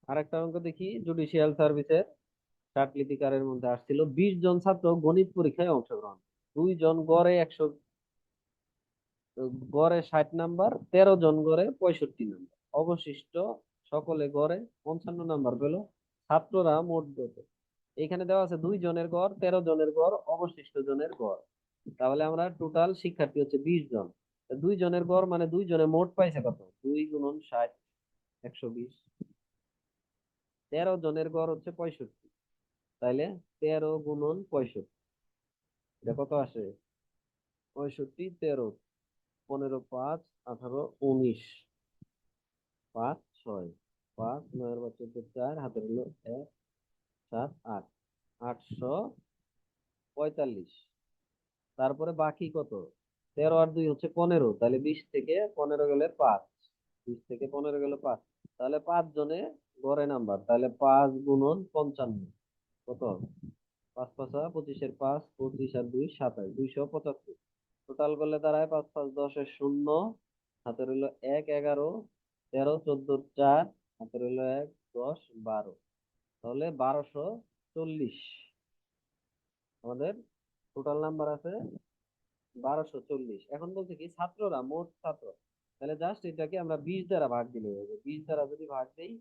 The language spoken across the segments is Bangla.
আরেকটা অঙ্ক দেখি, জুডিশিয়াল সার্ভিসের লিপিকারের মধ্যে আসছিল 20 জন ছাত্র গণিত পরীক্ষায় অংশগ্রহণ। 2 জন গড়ে 100, গড়ে 60 নাম্বার, 13 জন গড়ে 65 নাম্বার, অবশিষ্ট সকলে গড়ে 55 নাম্বার পেল। ছাত্ররা মোট কত? এখানে দেওয়া আছে 2 জনের গড়, 13 জনের গড়, অবশিষ্ট জনের গড়। তাহলে আমরা টোটাল শিক্ষার্থী হচ্ছে 20 জন। 2 জনের গড় মানে 2 জনে মোট পাইছে কত? 2 × 60, 120। 13 জনের গড় হচ্ছে 65, তাইলে 13 × 65, এটা কত আসে? 65, 13, 15, 5, 18, 19, 5, 6, 5, 9 বা 14, 4, হাতের হলো 1, 7, 8, 845। তারপরে বাকি কত? 13 আর 2 হচ্ছে 15, তাহলে 20 থেকে 15 গেলে 5, 20 থেকে 15 গেলে 5, তাহলে 5 জনে গড়ে নাম্বার, তাহলে 5 × 55 কত? 5 5 25-এর 5, 25 আর 2 27, 275। টোটাল করলে দাঁড়ায় 5 5 10-এর 0, হাতের হইলো 1, 11, 13, 14, 4, হাতের হইলো 1, 10, 12, তাহলে 1240 আমাদের টোটাল নাম্বার আছে। 1240। এখন বলছে কি ছাত্ররা, মোট ছাত্র, তাহলে জাস্ট এটাকে আমরা 20 দ্বারা ভাগ দিলে হবে। 20 দ্বারা যদি ভাগ দেই,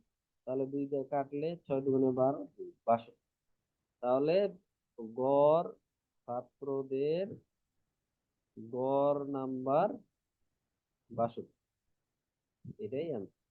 তাহলে 2 দিয়ে কাটলে 6 × 2 = 12, 62। তাহলে গড় ছাত্রদের গড় নাম্বার 62, এটাই answer।